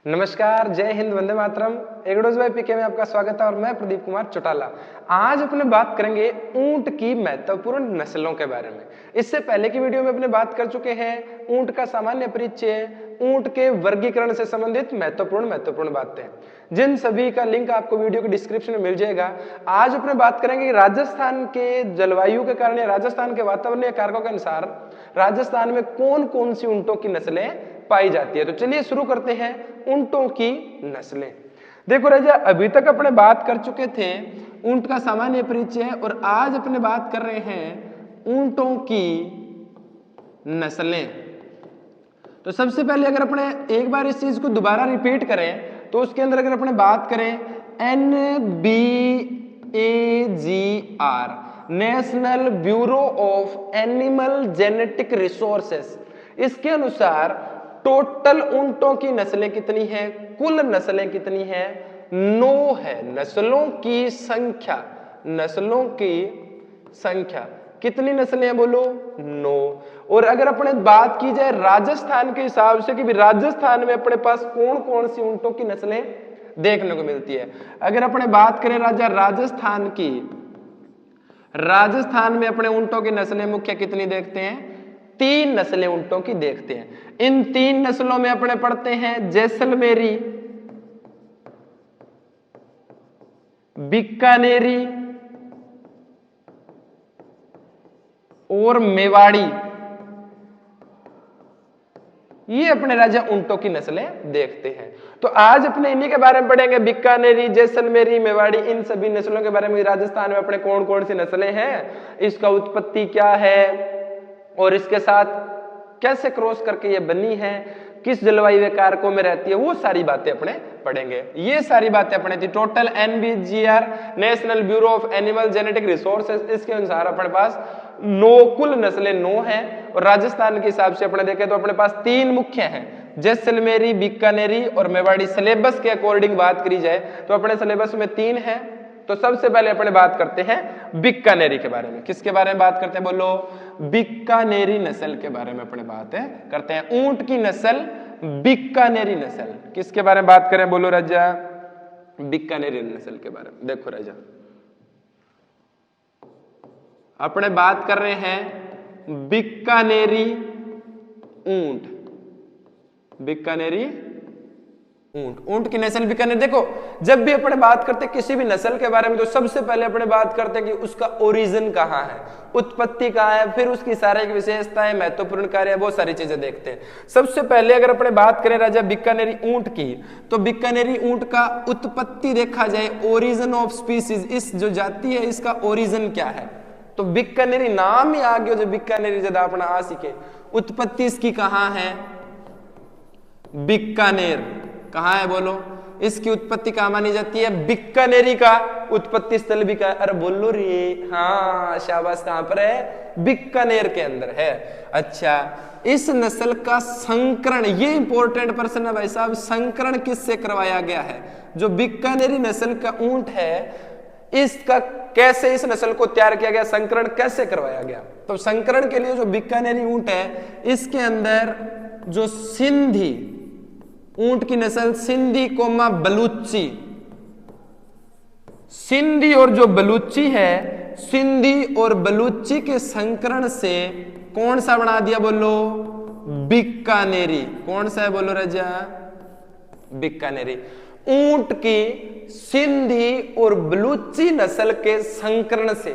नमस्कार, जय हिंद, वंदे मातरम। एगडोज बाय पीके में आपका स्वागत है और मैं प्रदीप कुमार चौटाला। आज अपने बात करेंगे ऊंट की महत्वपूर्ण नस्लों के बारे में। इससे पहले की वीडियो में अपने बात कर चुके हैं ऊंट का सामान्य परिचय, ऊंट के वर्गीकरण से संबंधित महत्वपूर्ण बातें, जिन सभी का लिंक आपको वीडियो के डिस्क्रिप्शन में मिल जाएगा। आज अपने बात करेंगे कि राजस्थान के जलवायु के कारण या राजस्थान के वातावरणीय कारकों के अनुसार राजस्थान में कौन कौन सी ऊंटों की नस्लें पाई जाती है। तो चलिए शुरू करते हैं ऊंटों की नस्लें। देखो राजा, अभी तक अपने बात कर चुके थे ऊंट का सामान्य परिचय और आज अपने बात कर रहे हैं ऊंटों की नस्लें। तो सबसे पहले अगर अपने एक बार इस चीज को दोबारा रिपीट करें तो उसके अंदर अगर अपने बात करें NBAGR, national bureau of animal genetic resources, इसके अनुसार टोटल ऊंटों की नस्लें कितनी है, कुल नस्लें कितनी है, 9 है। नस्लों की संख्या कितनी नस्लें हैं बोलो, 9। और अगर अपने बात की जाए राजस्थान के हिसाब से कि भी राजस्थान में अपने पास कौन कौन सी ऊंटों की नस्लें देखने को मिलती है, अगर अपने बात करें राजा राजस्थान में अपने ऊंटों की नस्लें मुख्य कितनी देखते हैं, 3 नस्लें ऊंटों की देखते हैं। इन 3 नस्लों में अपने पढ़ते हैं जैसलमेरी, बीकानेरी और मेवाड़ी। ये अपने राजा ऊंटों की नस्लें देखते हैं। तो आज अपने इन्हीं के बारे में पढ़ेंगे, बीकानेरी, जैसलमेरी, मेवाड़ी, इन सभी नस्लों के बारे में। राजस्थान में अपने कौन कौन सी नस्लें हैं, इसका उत्पत्ति क्या है और इसके साथ कैसे क्रॉस करके ये बनी है, किस जलवायु कारकों में रहती है, वो सारी बातें अपने पढ़ेंगे। ये सारी बातें अपने थी total NBGR, national bureau of animal genetic resources, इसके अनुसार अपने पास 9 कुल नस्लें 9 हैं। और राजस्थान के हिसाब से अपने देखें तो अपने पास 3 मुख्य हैं, जैसलमेरी, बीकानेरी और मेवाड़ी। सिलेबस के अकॉर्डिंग बात करी जाए तो अपने सिलेबस में 3 है। तो सबसे पहले अपने बात करते हैं बीकानेरी के बारे में। किसके बारे में बात करते हैं बोलो, बीकानेरी नस्ल के बारे में अपने बात करते हैं। ऊंट की नस्ल बीकानेरी नस्ल, किसके बारे में बात करें बोलो राजा, बीकानेरी नस्ल के बारे में। देखो राजा, अपने बात कर रहे हैं बीकानेरी ऊंट, बीकानेरी ऊंट की नस्ल बीकानेर। देखो, जब भी अपने बात करते किसी भी नस्ल के बारे में तो सबसे पहले अपने बात करते हैं कि उसका ओरिजिन कहाँ है, उत्पत्ति कहाँ है, फिर उसकी शारीरिक विशेषताएं, महत्वपूर्ण कार्य, बहुत सारी चीजें देखते हैं। सबसे पहले अगर अपने बात करें राजा बीकानेरी ऊंट की, तो बीकानेरी ऊंट का उत्पत्ति देखा जाए, ओरिजिन ऑफ स्पीसीज, इस जो जाति है इसका ओरिजिन क्या है, तो बीकानेरी नाम ही आ गया जो बीकानेरी ज्यादा अपना आ सीखे। उत्पत्ति इसकी कहाँ है, बीकानेर। कहाँ है बोलो, इसकी उत्पत्ति कहाँ मानी जाती है, बीकानेरी का उत्पत्ति स्थल भी का, अरे बोलो रे, हाँ शाबाश, कहाँ पर है, बीकानेर के अंदर है। अच्छा, इस नस्ल का संकरण, ये इंपॉर्टेंट प्रश्न है भाई साहब, संकरण किससे करवाया गया है, जो बीकानेरी नस्ल का ऊंट है इसका कैसे इस नस्ल को तैयार किया गया, संकरण कैसे करवाया गया। तो संकरण के लिए जो बीकानेरी ऊंट है इसके अंदर जो सिंधी ऊंट की नस्ल सिंधी कोमा बलूची, सिंधी और जो बलूची है, सिंधी और बलूची के संकरण से कौन सा बना दिया बोलो, बीकानेरी। कौन सा है बोलो राजा, बीकानेरी। ऊंट की सिंधी और बलूची नस्ल के संकरण से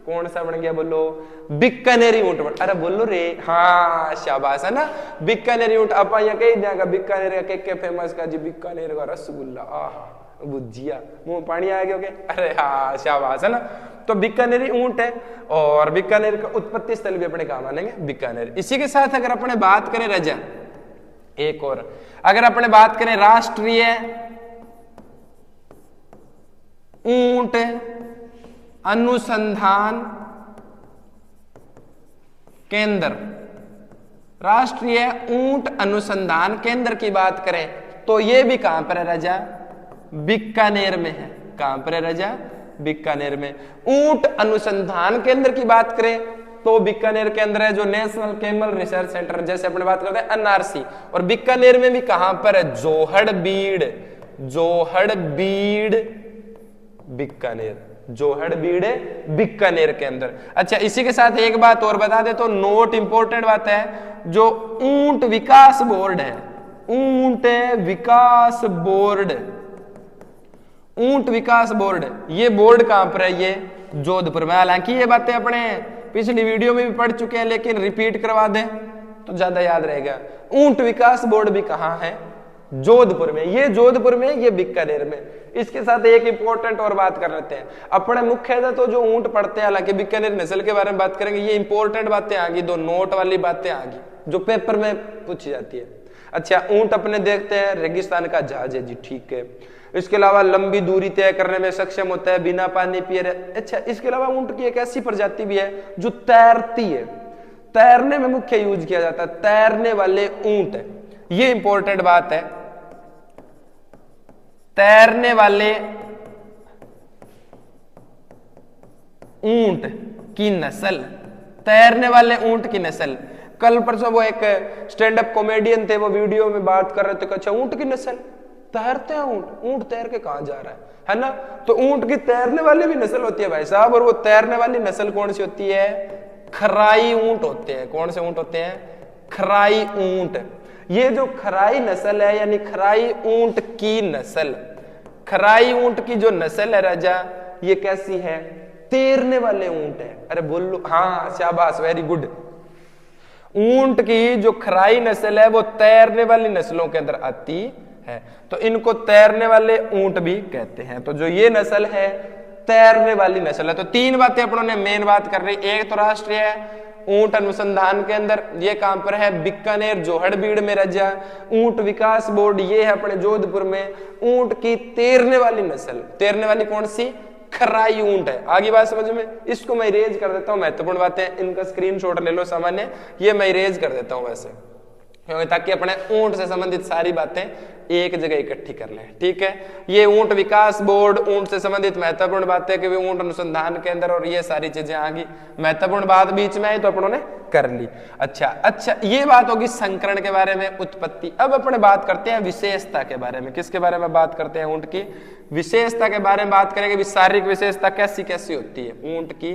कौन सा बन गया बोलो, बीकानेरी ऊंट बन। अरे बोलो रे, हाँ शाबाश, है ना, बीकानेरी ऊंट। आप यहाँ कही देगा बीकानेर का के फेमस का जी, बीकानेर का रसगुल्ला, आहा भुजिया, मुंह पानी आ गया। अरे हाँ शाबाश, है ना। तो बीकानेरी ऊंट है और बीकानेर का उत्पत्ति स्थल भी अपने कहाँ मानेंगे, बीकानेर। इसी के साथ अगर अपने बात करें राजा एक और, अगर अपने बात करें राष्ट्रीय ऊंट अनुसंधान केंद्र, राष्ट्रीय ऊंट अनुसंधान केंद्र की बात करें तो यह भी कहां पर है राजा, बीकानेर में है। कहां पर है राजा, बीकानेर में। ऊंट अनुसंधान केंद्र की बात करें तो बीकानेर के अंदर है जो नेशनल कैमल रिसर्च सेंटर, जैसे अपने बात करते हैं एनआरसी। और बीकानेर में भी कहां पर है, जोहड़बीड़, जोहड़बीड़ बीकानेर, जोहड़बीड़ बीकानेर के अंदर। अच्छा, इसी के साथ एक बात और बता दे तो नोट इंपॉर्टेंट बात है, जो ऊंट विकास बोर्ड है, ऊंट विकास बोर्ड, ऊंट विकास बोर्ड, ये बोर्ड कहां पर है, ये जोधपुर में। हालांकि ये बातें अपने पिछली वीडियो में भी पढ़ चुके हैं, लेकिन रिपीट करवा दें तो ज्यादा याद रहेगा। ऊंट विकास बोर्ड भी कहां है, जोधपुर में, ये जोधपुर में, ये बीकानेर में। इसके साथ एक इंपॉर्टेंट और बात कर लेते हैं, अपने मुख्यतः तो जो ऊंट पढ़ते हैं, हालांकि बीकानेर नस्ल के बारे में बात करेंगे, ये इंपॉर्टेंट बातें आ गई, दो नोट वाली बातें आ गई जो पेपर में पूछी जाती है। अच्छा, ऊंट अपने देखते हैं रेगिस्तान का जहाज है जी, ठीक है। इसके अलावा लंबी दूरी तय करने में सक्षम होता है, बिना पानी पिए। अच्छा, इसके अलावा ऊंट की एक ऐसी प्रजाति भी है जो तैरती है, तैरने में मुख्य यूज किया जाता है, तैरने वाले ऊंट है, ये इंपॉर्टेंट बात है। तैरने वाले ऊंट की नस्ल, तैरने वाले ऊंट की नस्ल। कल परसों वो एक स्टैंड अप कॉमेडियन थे, वो वीडियो में बात कर रहे थे, अच्छा ऊंट की नस्ल, तैरते हैं ऊंट, ऊंट तैर के कहां जा रहा है ना। तो ऊंट की तैरने वाली भी नस्ल होती है भाई साहब, और वो तैरने वाली नस्ल कौन सी होती है, खराई ऊंट होते हैं। कौन से ऊंट होते हैं, खराई ऊंट। ये जो खराई नस्ल है, यानी खराई ऊंट की नस्ल, खराई ऊंट की जो नस्ल है राजा, ये कैसी है, तैरने वाले ऊंट है। अरे बोलो, हाँ शाबाश, वेरी गुड। ऊंट की जो खराई नस्ल है वो तैरने वाली नस्लों के अंदर आती है, तो इनको तैरने वाले ऊंट भी कहते हैं। तो जो ये नस्ल है तैरने वाली नस्ल है। तो तीन बातें अपनों ने मेन बात कर रही, एक तो राष्ट्रीय ऊंट अनुसंधान के अंदर, ये कहां पर है, बीकानेर जोहड़बीड़ में रजा। ऊंट विकास बोर्ड ये है अपने जोधपुर में। ऊंट की तैरने वाली नस्ल, तैरने वाली कौन सी, खराई ऊंट है। आगे बात समझ में, इसको मैं इरेज कर देता हूं, महत्वपूर्ण बातें इनका स्क्रीनशॉट ले लो सामान्य, ये मैं इरेज कर देता हूं वैसे, ताकि अपने ऊंट से संबंधित सारी बातें एक जगह इकट्ठी कर लें, ठीक है। ये ऊंट विकास बोर्ड, ऊंट से संबंधित महत्वपूर्ण बातें कि ऊंट अनुसंधान के अंदर, और ये सारी चीजें आ गई। महत्वपूर्ण बात बीच में आई तो अपनों ने कर ली। अच्छा, ये बात होगी संकरण के बारे में, उत्पत्ति। अब अपने बात करते हैं विशेषता के बारे में। किसके बारे में बात करते हैं, ऊंट की विशेषता के बारे में बात करेंगे। शारीरिक विशेषता कैसी कैसी होती है, ऊंट की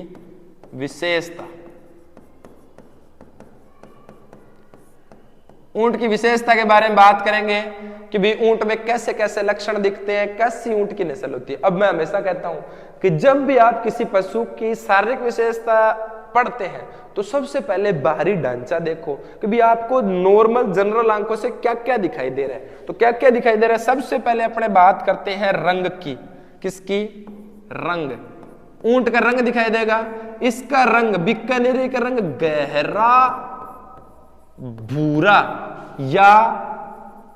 विशेषता, ऊंट की विशेषता के बारे में बात करेंगे कि भी ऊंट में कैसे कैसे लक्षण दिखते हैं, कैसी ऊंट की नस्ल होती है। अब मैं हमेशा कहता हूं कि जब भी आप किसी पशु की शारीरिक विशेषता पढ़ते हैं तो सबसे पहले बाहरी ढांचा देखो कि भी आपको नॉर्मल जनरल आंखों से क्या क्या दिखाई दे रहा है। तो क्या क्या दिखाई दे रहा है, सबसे पहले अपने बात करते हैं रंग की। किसकी, रंग। ऊंट का रंग दिखाई देगा, इसका रंग, बीकानेरी का रंग गहरा भूरा या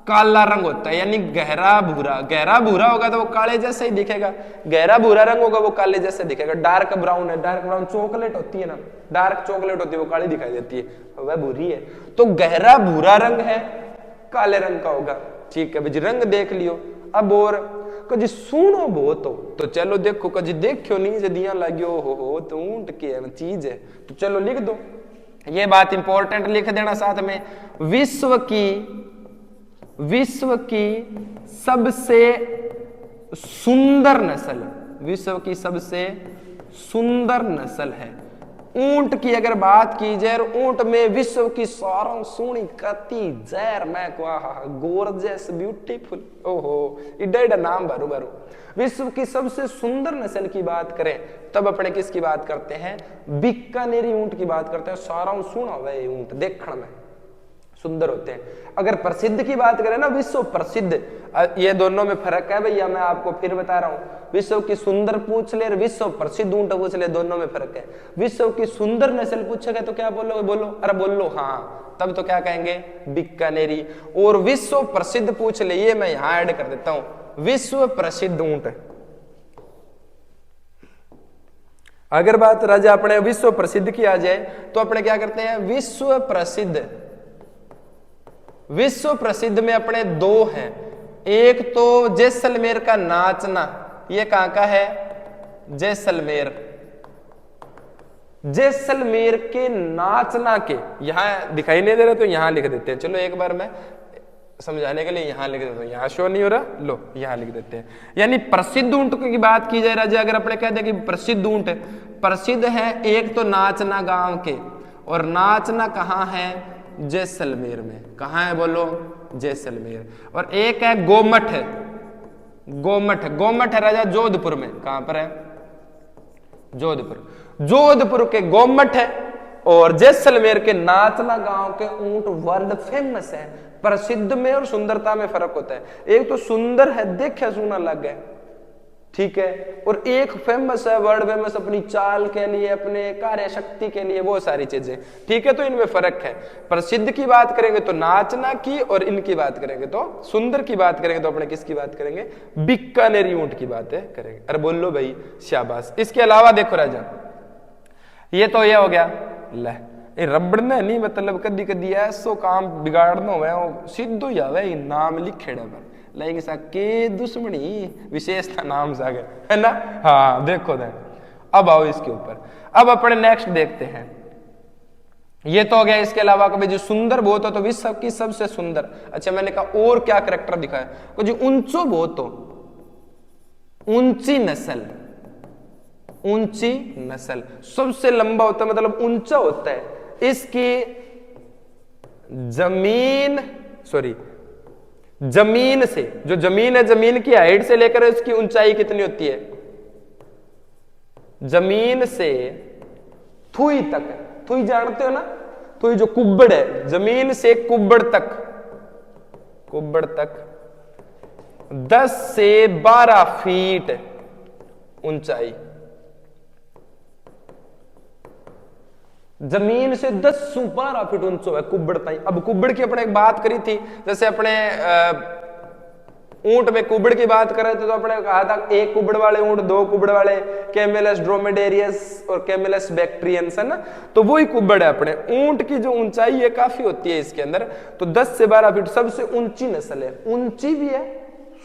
काला रंग होता है, यानी गहरा भूरा। गहरा भूरा होगा तो वो काले जैसे ही दिखेगा, गहरा भूरा रंग होगा वो काले जैसे दिखेगा। डार्क ब्राउन है, डार्क ब्राउन चॉकलेट होती है ना, डार्क चॉकलेट होती है, वो काली दिखाई देती है, वह भूरी है। तो गहरा भूरा रंग है, काले रंग का होगा, ठीक है भाई, रंग देख लियो। अब और कभी सुनो बहुत हो तो चलो देखो, कभी देखो नहीं जदियां लाग्यो हो तो ऊंट की चीज है, तो चलो लिख दो, ये बात इंपॉर्टेंट लिख देना साथ में। विश्व की सबसे सुंदर नस्ल, विश्व की सबसे सुंदर नस्ल है ऊंट की। अगर बात की जाए ऊंट में विश्व की सारों सोनी कति जैर मैं गोरजेस ब्यूटीफुल, ओहो इडा नाम बारू बारू। विश्व की सबसे सुंदर नस्ल की बात करें तब अपने किसकी बात करते हैं, बीकानेरी ऊंट की बात करते हैं। सारा सुना हुआ ऊंट देखने में सुंदर होते हैं। अगर प्रसिद्ध की बात करें ना, विश्व प्रसिद्ध, ये दोनों में फर्क है भैया, मैं आपको फिर बता रहा हूं। विश्व की सुंदर पूछ ले, विश्व प्रसिद्ध ऊंट पूछ ले, दोनों में फर्क है। विश्व की सुंदर नस्ल पूछेगा तो क्या बोलोगे, बोलो, अरे बोलो हाँ, तब तो क्या कहेंगे, बीकानेरी। और विश्व प्रसिद्ध पूछ ले, ये मैं यहां ऐड कर देता हूं, विश्व प्रसिद्ध ऊंट। अगर बात राजा अपने विश्व प्रसिद्ध की आ जाए तो अपने क्या करते हैं, विश्व प्रसिद्ध। विश्व प्रसिद्ध में अपने दो हैं, एक तो जैसलमेर का नाचना, ये कहां का है, जैसलमेर। जैसलमेर के नाचना के, यहां दिखाई नहीं दे रहा तो यहां लिख देते हैं। चलो एक बार मैं समझाने के लिए यहां लिख देता हूं, यहां शो नहीं हो रहा, लो यहां लिख देते हैं। यानी प्रसिद्ध ऊंट की बात की जाए राजा, अगर अपने कहते हैं कि प्रसिद्ध ऊंट प्रसिद्ध है, एक तो नाचना गांव के, और नाचना कहां है, जैसलमेर में। कहां है बोलो, जैसलमेर। और एक है गोमठ है, गोमठ, गोमठ है राजा जोधपुर में। कहां पर है, जोधपुर, जोधपुर के गोमठ है। और जैसलमेर के नाचना गांव के ऊंट वर्ल्ड फेमस है। प्रसिद्ध में और सुंदरता में फर्क होता है, एक तो सुंदर है, देखे सुना लग है, ठीक है, और एक फेमस है, वर्ल्ड फेमस अपनी चाल के लिए, अपने कार्य शक्ति के लिए, वो सारी चीजें, ठीक है। तो इनमें फर्क है। प्रसिद्ध की बात करेंगे तो नाचना की, और इनकी बात करेंगे तो सुंदर की बात करेंगे तो अपने किसकी बात करेंगे, बीकानेरी ऊंट की बातें करेंगे। अरे बोल लो भाई, शाबाश। इसके अलावा देखो राजा, ये तो ये हो गया, ले रबड़ ने नहीं, मतलब कदी कदी ऐसो काम बिगाड़ना हो सीधो ही आवे नाम लिखेड़ा पर लाइक सा के दुश्मनी विशेषता नाम सा है ना। हाँ देखो दे, अब आओ इसके ऊपर, अब अपने नेक्स्ट देखते हैं। ये तो हो गया। इसके अलावा कभी जो सुंदर बहुत हो तो विश्व की सबसे सुंदर, अच्छा मैंने कहा और क्या करेक्टर दिखाया, को जो ऊंचो बहुत हो, ऊंची नस्ल, ऊंची नस्ल सबसे लंबा होता है, मतलब ऊंचा होता है। इसकी जमीन, सॉरी जमीन से, जो जमीन है, जमीन की हाइट से लेकर इसकी ऊंचाई कितनी होती है, जमीन से थुई तक, थुई जानते हो ना, थुई जो कुब्बड़ है, जमीन से कुब्बड़ तक, कुब्बड़ तक 10 से 12 फीट ऊंचाई, जमीन से 10 से 12 फीट ऊंचो है कुब्बड़ ताई। अब कुब्बड़ की अपने एक बात करी थी, जैसे अपने ऊंट में कुब्बड़ की बात कर रहे थे तो अपने कहा था एक कुब्बड़ वाले ऊंट, दो कुब्बड़ वाले, कैमेलस ड्रोमेडेरियस और कैमेलस बैक्ट्रियंस, है ना। तो वही कुब्बड़ है अपने ऊंट की जो ऊंचाई है काफी होती है इसके अंदर, तो 10 से 12 फीट सबसे ऊंची नस्ल है, ऊंची भी है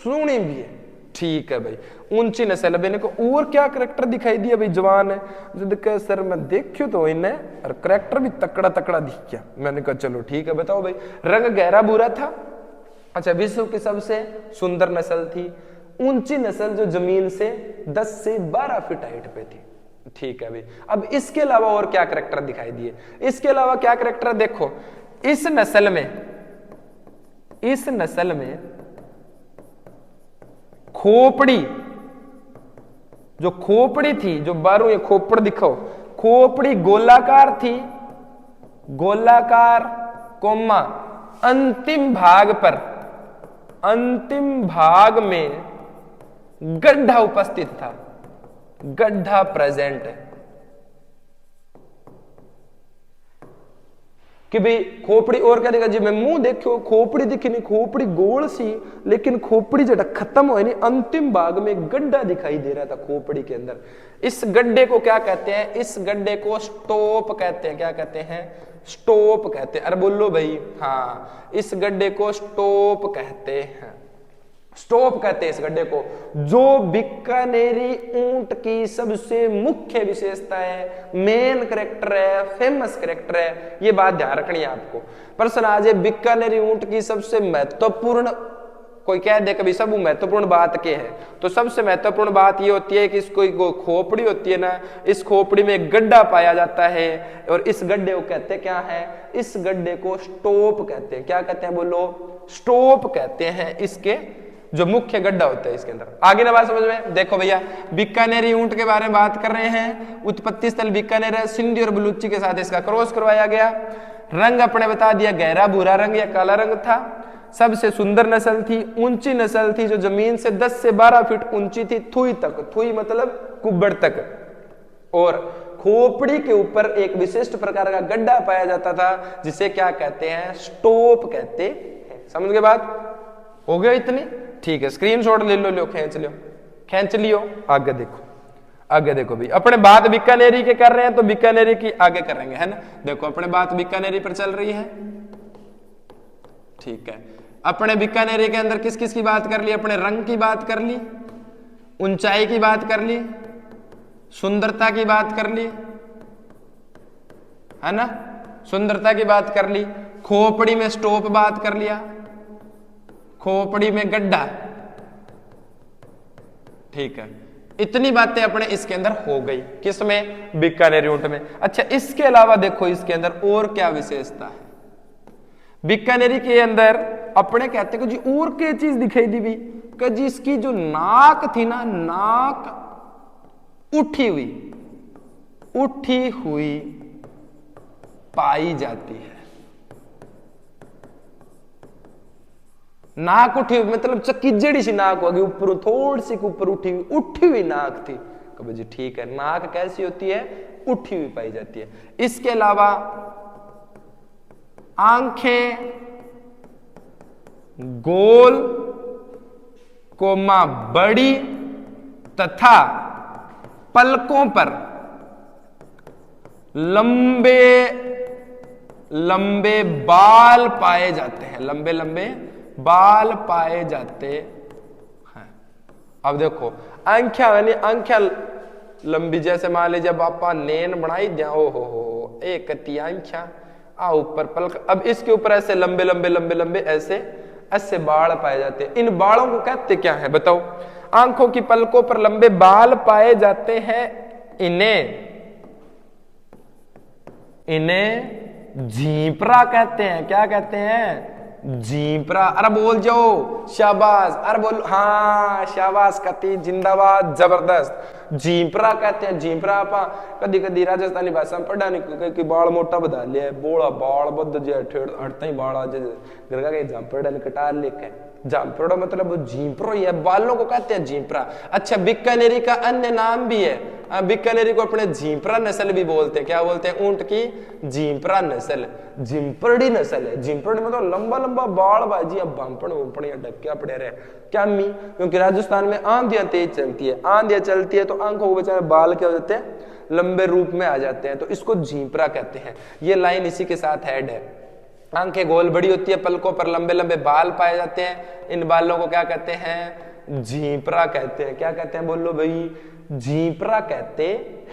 सूणी भी है, ठीक है भाई, ऊंची नस्ल है। मैंने को और क्या करेक्टर दिखाई दिया भाई, जवान है जो सर मैं देखियो तो इन्हें, और करेक्टर भी तकड़ा तकड़ा दिख गया। मैंने कहा चलो ठीक है, बताओ भाई। रंग गहरा भूरा था, अच्छा विश्व की सबसे सुंदर नस्ल थी, ऊंची नस्ल जो जमीन से 10 से 12 फीट हाइट पे थी, ठीक है भाई। अब इसके अलावा और क्या करेक्टर दिखाई दिए, इसके अलावा क्या करेक्टर देखो, इस नस्ल में, इस नस्ल में खोपड़ी, जो खोपड़ी थी, जो बारू ये खोपड़ दिखाओ, खोपड़ी गोलाकार थी, गोलाकार कोमा अंतिम भाग पर, अंतिम भाग में गड्ढा उपस्थित था, गड्ढा प्रेजेंट है कि भाई खोपड़ी। और क्या देखा जी, मैं मुंह देखो खोपड़ी दिखी नहीं, खोपड़ी गोल सी, लेकिन खोपड़ी जब खत्म हो नहीं, अंतिम भाग में गड्ढा दिखाई दे रहा था खोपड़ी के अंदर। इस गड्ढे को क्या कहते हैं, इस गड्ढे को स्टोप कहते हैं। क्या कहते हैं, स्टोप कहते हैं। अरे बोलो भाई, हाँ इस गड्ढे को स्टोप कहते हैं, स्टोप कहते हैं इस गड्ढे को, जो बीकानेरी ऊंट की सबसे मुख्य विशेषता है, मेन करेक्टर है, फेमस करेक्टर है। ये बात ध्यान रखनी है आपको। प्रश्न आज है बीकानेरी ऊंट की सबसे महत्वपूर्ण, कोई कह दे कभी सब महत्वपूर्ण बात क्या है, तो सबसे महत्वपूर्ण बात ये होती है कि इसको खोपड़ी होती है ना, इस खोपड़ी में एक गड्ढा पाया जाता है, और इस गड्ढे को कहते हैं क्या है, इस गड्ढे को स्टोप कहते हैं। क्या कहते हैं बोलो, स्टोप कहते हैं, इसके जो मुख्य गड्ढा होता है इसके अंदर। आगे ना बात समझ में, देखो भैया बीकानेरी ऊंट के बारे में बात कर रहे हैं। उत्पत्ति स्थल बीकानेर है, सिंधी और बलूची के साथ इसका क्रॉस करवाया गया। रंग अपने बता दिया, गहरा भूरा रंग या काला रंग था। सबसे सुंदर नस्ल थी, ऊंची नस्ल थी, जो जमीन से 10 से 12 फीट ऊंची थी, थुई तक, थुई मतलब कुब्बड़ तक। और खोपड़ी के ऊपर एक विशिष्ट प्रकार का गड्ढा पाया जाता था, जिसे क्या कहते हैं, स्टोप कहते हैं। समझ गए बात, हो गया इतनी, ठीक है। स्क्रीनशॉट ले लो, खींच लो, खींच लियो। आगे देखो, आगे देखो भाई, अपने बात बीकानेरी के कर रहे हैं तो बीकानेरी की आगे करेंगे, है ना। देखो अपने बात बीकानेरी पर चल रही है, ठीक है। अपने बीकानेरी के अंदर किस किस की बात कर ली, अपने रंग की बात कर ली, ऊंचाई की बात कर ली, सुंदरता की बात कर ली, है ना, सुंदरता की बात कर ली, खोपड़ी में स्टोप बात कर लिया, खोपड़ी में गड्ढा, ठीक है, इतनी बातें अपने इसके अंदर हो गई, किसमें, बीकानेरी ऊंट में। अच्छा, इसके अलावा देखो इसके अंदर और क्या विशेषता है। बीकानेरी के अंदर अपने कहते हैं कि जी और क्या चीज दिखाई दी भी, कि जी इसकी जो नाक थी ना, नाक उठी हुई पाई जाती है। नाक उठी हुई मतलब चकीजड़ी सी नाक होगी, ऊपर थोड़ी सी ऊपर उठी हुई नाक थी। कभी जी ठीक है, नाक कैसी होती है, उठी हुई पाई जाती है। इसके अलावा आंखें गोल कोमा बड़ी तथा पलकों पर लंबे लंबे बाल पाए जाते हैं, लंबे लंबे बाल पाए जाते हैं। अब देखो आंखें यानी आंखें लंबी, जैसे मान लीजिए बापा नैन बनाई दिया, ओ हो एक कती आंखें आ ऊपर पलक, अब इसके ऊपर ऐसे लंबे लंबे लंबे लंबे ऐसे बाल पाए जाते हैं। इन बालों को कहते क्या है बताओ। आंखों की पलकों पर लंबे बाल पाए जाते हैं, इन्हें झींपरा कहते हैं। क्या कहते हैं, झींपरा। अरे बोल जाओ शाबाश, अरे बोल हाँ शाबाश, कती जिंदाबाद, जबरदस्त। झींपरा कहते हैं, झींपरा आपा कदी कदी राजस्थानी भाषा में पढ़ा नहीं कि बाल मोटा बधा लिया, बोला बाल बद जे हटता ही बाल आज घर का झांपड़ा कटार लेके, झांपड़ा मतलब झींपरो ही है, बालों को कहते हैं झींपरा। अच्छा, बीकानेरी का अन्य नाम भी है, बीकानेरी को अपने झींपरा नस्ल भी बोलते हैं। क्या बोलते हैं, ऊंट की झींपरा नस्ल, झिंपरड़ी नस्ल है। झिंपरड़ी मतलब लंबा लंबा बाल बाजी, अब बांपण वंपण ढक्या पड़े रहे क्या मी, क्योंकि राजस्थान में आंधियां तेज चलती है, आंधियां चलती है तो आंखों को बेचारे बाल क्या हो जाते हैं, लंबे रूप में आ जाते हैं, तो इसको झींपरा कहते हैं। ये लाइन इसी के साथ ऐड है। आंखें गोल बड़ी होती है, पलकों पर लंबे लंबे बाल पाए जाते हैं, इन बालों को क्या कहते हैं, झींपरा कहते हैं। क्या कहते हैं बोलो भाई, झींपरा कहते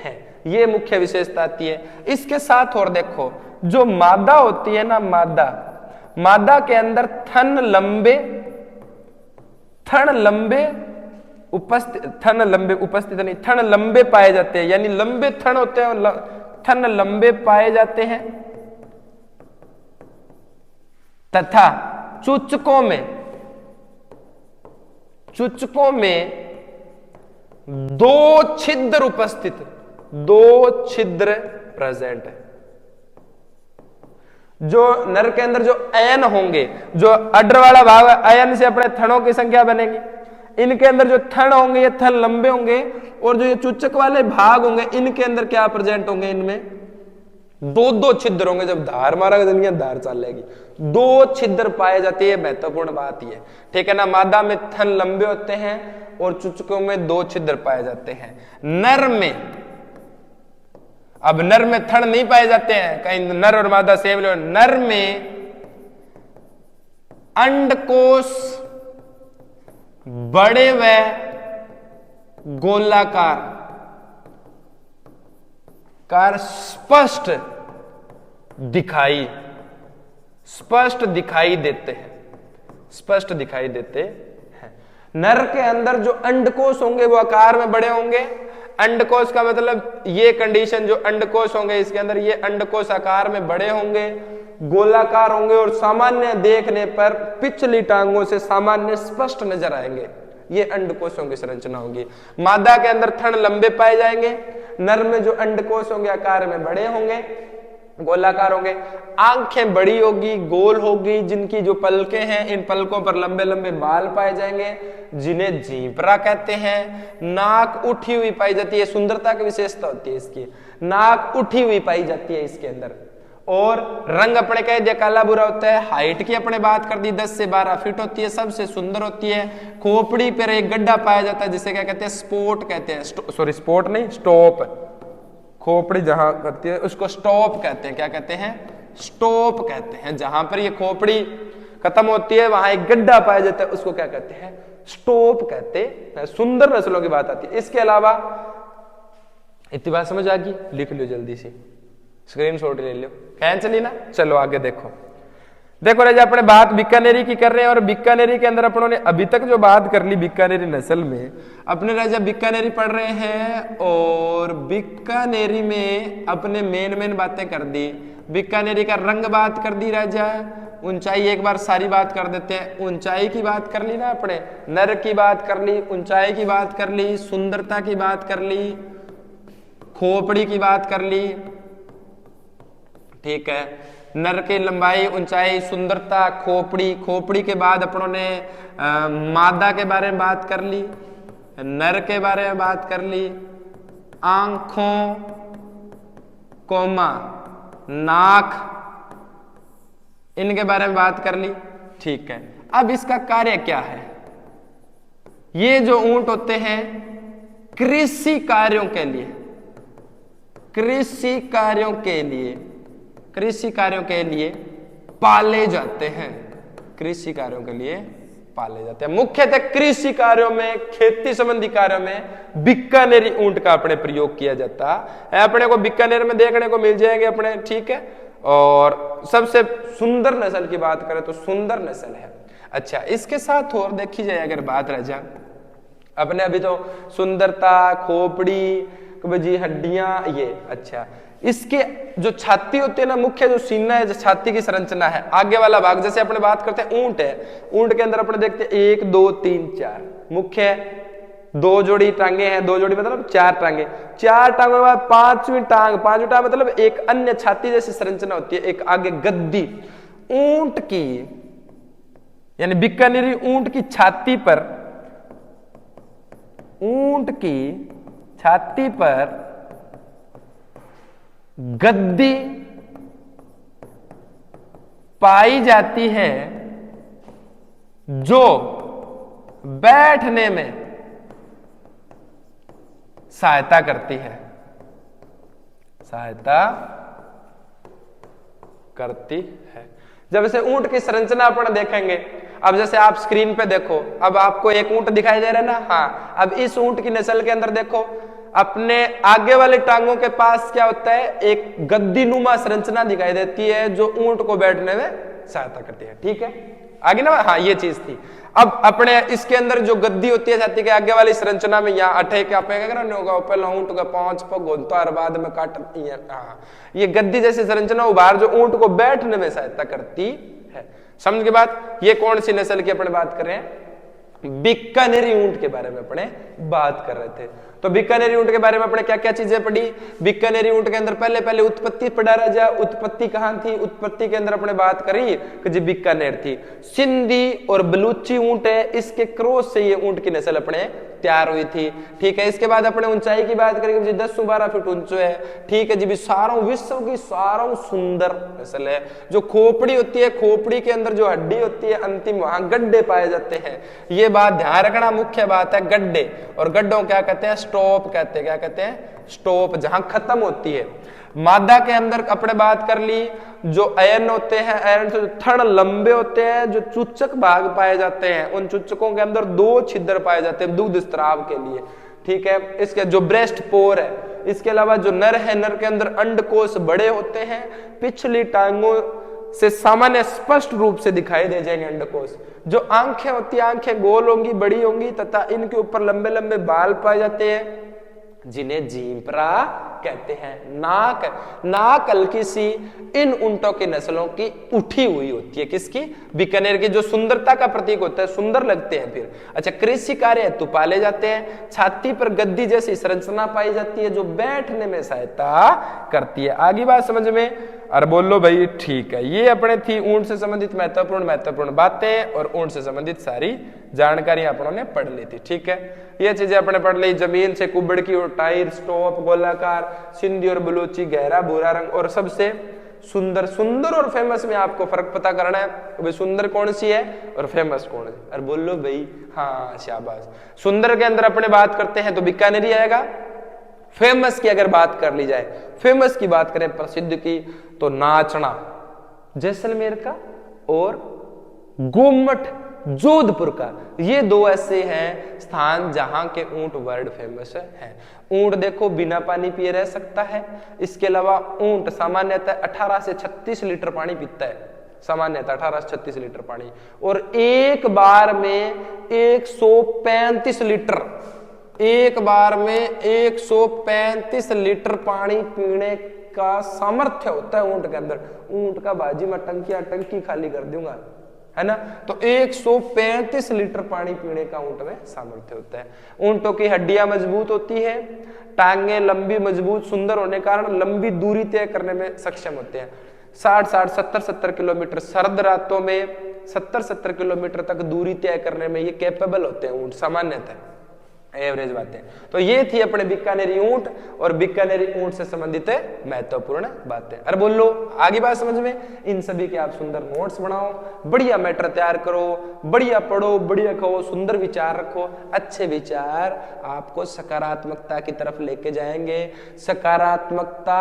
हैं। ये मुख्य विशेषता आती है। इसके साथ और देखो, जो मादा होती है ना, मादा के अंदर थन लंबे पाए जाते हैं, यानी लंबे थन होते हैं और थन लंबे पाए जाते हैं। तथा चुचकों में दो छिद्र प्रेजेंट है। जो नर के अंदर जो अयन होंगे, जो अड्र वाला भाग अयन से अपने थनों की संख्या बनेगी, इनके अंदर जो थन होंगे ये थन लंबे होंगे, और जो ये चुचक वाले भाग होंगे इनके अंदर क्या प्रेजेंट होंगे, इनमें दो छिद्र होंगे। जब धार मारा दुनिया धार चलेगी, दो छिद्र पाए जाते हैं, महत्वपूर्ण बात यह, ठीक है ना। मादा में थन लंबे होते हैं और चुचकों में दो छिद्र पाए जाते हैं। नर में थन नहीं पाए जाते हैं, कहीं नर और मादा सेम लो। नर में अंडकोश बड़े व गोलाकार स्पष्ट दिखाई देते हैं। नर के अंदर जो अंडकोश होंगे वो आकार में बड़े होंगे। अंडकोश का मतलब ये कंडीशन, जो अंडकोश होंगे इसके अंदर ये अंडकोश आकार में बड़े होंगे, गोलाकार होंगे और सामान्य देखने पर पिछली टांगों से सामान्य स्पष्ट नजर आएंगे। ये अंडकोशों की संरचना होगी। मादा के अंदर थन लंबे पाए जाएंगे, नर में जो अंडकोश होंगे आकार में बड़े होंगे, गोलाकार होंगे। आंखें बड़ी होगी, गोल होगी, जिनकी जो पलकें हैं इन पलकों पर लंबे लंबे बाल पाए जाएंगे, जिन्हें झींपरा कहते हैं। नाक उठी हुई पाई जाती है, सुंदरता की विशेषता होती है इसकी, नाक उठी हुई पाई जाती है इसके अंदर। और रंग अपने कह दिया काला बुरा होता है। हाइट की अपने बात कर दी 10 से 12 फीट होती है, सबसे सुंदर होती है। खोपड़ी पर एक गड्ढा पाया जाता है जिसे क्या कहते हैं, स्पोट कहते हैं, सॉरी स्पोट नहीं, स्टॉप। खोपड़ी जहां करती है उसको स्टॉप कहते हैं। क्या कहते हैं, स्टॉप कहते हैं। जहां पर ये खोपड़ी खत्म होती है वहां एक गड्ढा पाया जाता है, उसको क्या कहते हैं, स्टॉप कहते हैं। सुंदर नस्लों की बात आती है। इसके अलावा इतनी बात समझ आ गई, लिख लो जल्दी से। स्क्रीनशॉट ले लो, खैंच ली ना। चलो आगे देखो, देखो राजा अपने बात बीकानेरी की कर रहे हैं, और बीकानेरी के अंदर अपनों ने अभी तक जो बात कर ली बीकानेरी नस्ल में, अपने राजा बीकानेरी पढ़ रहे हैं, और बीकानेरी में अपने मेन बातें कर दी। बीकानेरी का रंग बात कर दी राजा, ऊंचाई एक बार सारी बात कर देते हैं। ऊंचाई की बात कर ली ना अपने, नर की बात कर ली, ऊंचाई की बात कर ली, सुंदरता की बात कर ली, खोपड़ी की बात कर ली, ठीक है। नर की लंबाई, ऊंचाई, सुंदरता, खोपड़ी, खोपड़ी के बाद अपनों ने मादा के बारे में बात कर ली, नर के बारे में बात कर ली, आंखों, कोमा, नाक, इनके बारे में बात कर ली, ठीक है। अब इसका कार्य क्या है? ये जो ऊंट होते हैं कृषि कार्यों के लिए, कृषि कार्यों के लिए, कृषि कार्यों के लिए पाले जाते हैं, कृषि कार्यों के लिए पाले जाते हैं। मुख्यतः कृषि कार्यों में, खेती संबंधी कार्यों में बीकानेरी ऊंट का अपने प्रयोग किया जाता है। अपने को बीकानेर में देखने को मिल जाएंगे अपने, ठीक है। और सबसे सुंदर नस्ल की बात करें तो सुंदर नस्ल है। अच्छा, इसके साथ और देखी जाए अगर बात रह जाए, अपने अभी तो सुंदरता, खोपड़ी जी, हड्डियां, ये अच्छा, इसके जो छाती होती है ना, मुख्य जो सीना है, जो छाती की संरचना है, आगे वाला भाग, जैसे अपने बात करते हैं ऊंट है, ऊंट के अंदर अपने देखते हैं 1 2 3 4 मुख्य है, 2 जोड़ी टांगे हैं, 2 जोड़ी मतलब 4 टांगे, 4 टांगों के बाद 5वीं टांग, 5वीं टांग मतलब एक अन्य छाती जैसी संरचना होती है, एक आगे गद्दी। ऊंट की यानी बीकानेरी ऊंट की छाती पर, ऊंट की छाती पर गद्दी पाई जाती है जो बैठने में सहायता करती है, सहायता करती है। जब से ऊंट की संरचना अपन देखेंगे, अब जैसे आप स्क्रीन पे देखो, अब आपको एक ऊंट दिखाई दे रहा है ना, हाँ। अब इस ऊंट की नस्ल के अंदर देखो, अपने आगे वाले टांगों के पास क्या होता है, एक गद्दी नुमा संरचना दिखाई देती है जो ऊंट को बैठने में सहायता करती है, ठीक है। आगे ना, हाँ, ये चीज थी। अब अपने इसके अंदर जो गद्दी होती है छाती के आगे वाली संरचना में, यहाँ अठे क्या होगा, पहले ऊंट का 5 पग होता है, बाद में काट, हाँ, ये गद्दी जैसी संरचना उभार जो ऊंट को बैठने में सहायता करती है। समझ के बाद ये कौन सी नस्ल की अपने बात कर रहे हैं? बीकानेरी ऊंट के बारे में अपने बात कर रहे थे। तो बीकानेरी ऊंट के बारे में अपने क्या क्या चीजें पढ़ी? बीकानेरी ऊंट के अंदर पहले उत्पत्ति पढ़ा राजा, उत्पत्ति कहां थी? उत्पत्ति के अंदर अपने बात करी कि जी बीकानेर थी। सिंधी और बलूची ऊंट है, इसके क्रॉस से ये ऊंट की नस्ल अपने तैयार हुई थी, ठीक है। इसके बाद अपने ऊंचाई की बात करेंगे, 10-12 फीट ऊंचो है, ठीक है जी। भी सारों विश्व की सारों सुंदर नस्ल है। जो खोपड़ी होती है, खोपड़ी के अंदर जो हड्डी होती है अंतिम, वहां गड्ढे पाए जाते हैं। ये बात ध्यान रखना, मुख्य बात है गड्ढे। और गड्ढों क्या कहते हैं? स्टॉप कहते हैं। क्या कहते हैं? स्टॉप, जहां खत्म होती है। मादा के अंदर अपने बात कर ली, जो अयन होते हैं, अयन से थड़ लंबे होते हैं, जो चूचक भाग पाए जाते हैं, उन चूचकों के अंदर 2 छिद्र पाए जाते हैं दूध स्त्राव के लिए, ठीक है। इसके जो ब्रेस्ट पोर है, इसके अलावा जो नर है, नर के अंदर अंडकोश बड़े होते हैं, पिछली टांगों से सामान्य स्पष्ट रूप से दिखाई दे जाएंगे अंडकोश। जो आंखें होती है, आंखें गोल होंगी, बड़ी होंगी, तथा इनके ऊपर लंबे लंबे बाल पाए जाते हैं जिन्हें जींपरा कहते हैं। नाक हल्की सी इन ऊंटों की नस्लों की उठी हुई होती है। किसकी? बीकानेर की, जो सुंदरता का प्रतीक होता है, सुंदर लगते हैं फिर। अच्छा, कृषि कार्य हेतु पाले जाते हैं। छाती पर गद्दी जैसी संरचना पाई जाती है जो बैठने में सहायता करती है। आगे बात समझ में? और बोलो भाई, ठीक है। ये अपने थी ऊंट से संबंधित महत्वपूर्ण बातें और ऊंट से संबंधित सारी जानकारी अपनों ने पढ़ ली थी, ठीक है। ये चीजें अपने पढ़ ली। जमीन से कुबड़ की और टायर, स्टॉप गोलाकार, सिंधी और बलूची गहरा भूरा रंग, और सबसे सुंदर और फेमस में आपको फर्क पता करना है, भाई सुंदर कौन सी है और फेमस कौन है। और बोलो भाई, हाँ, शाबाश। सुंदर के अंदर अपने बात करते हैं तो बीकानेरी आएगा। फेमस की अगर बात कर ली जाए, फेमस की बात करें प्रसिद्ध की, तो नाचना जैसलमेर का, और गोमठ जोधपुर का। ये दो ऐसे हैं स्थान जहां के ऊंट वर्ल्ड फेमस है। ऊंट देखो बिना पानी पिए रह सकता है। इसके अलावा ऊंट सामान्यतः 18 से 36 लीटर पानी पीता है, सामान्यतः 18 से 36 लीटर पानी, और एक बार में 135 लीटर, एक बार में 135 लीटर पानी पीने का सामर्थ्य होता है ऊंट के अंदर। ऊंट का बाजी मैं टंकी खाली कर दूंगा, है ना। तो 135 लीटर पानी पीने का ऊंट में सामर्थ्य होता है। ऊंटों की हड्डियां मजबूत होती है, टांगे लंबी मजबूत सुंदर होने के कारण लंबी दूरी तय करने में सक्षम होते हैं। 60-60, 70-70 किलोमीटर सर्द रातों में 70-70 किलोमीटर तक दूरी तय करने में ये कैपेबल होते हैं ऊंट, सामान्यतः एवरेज बातें। तो ये थी अपने बीकानेरी ऊंट और बीकानेरी ऊंट से संबंधित महत्वपूर्ण बातें। अरे बोल लो आगे बात समझ में। इन सभी के आप सुंदर नोट्स बनाओ, बढ़िया मैटर तैयार करो, बढ़िया पढ़ो, बढ़िया खाओ, सुंदर विचार रखो। अच्छे विचार आपको सकारात्मकता की तरफ लेके जाएंगे। सकारात्मकता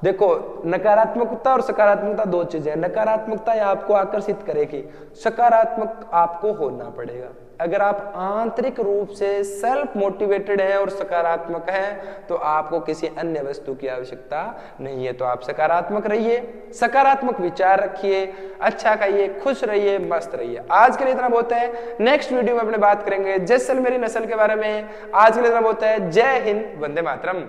देखो, नकारात्मकता और सकारात्मकता दो चीजें हैं। नकारात्मकता आपको आकर्षित करेगी, सकारात्मक आपको होना पड़ेगा। अगर आप आंतरिक रूप से सेल्फ मोटिवेटेड हैं और सकारात्मक हैं तो आपको किसी अन्य वस्तु की आवश्यकता नहीं है। तो आप सकारात्मक रहिए, सकारात्मक विचार रखिए, अच्छा खाइए, खुश रहिए, मस्त रहिए। आज के लिए इतना बहुत है। नेक्स्ट वीडियो में अपने बात करेंगे जैसलमेरी नस्ल के बारे में। आज के लिए इतना बहुत है। जय हिंद, वंदे मातरम।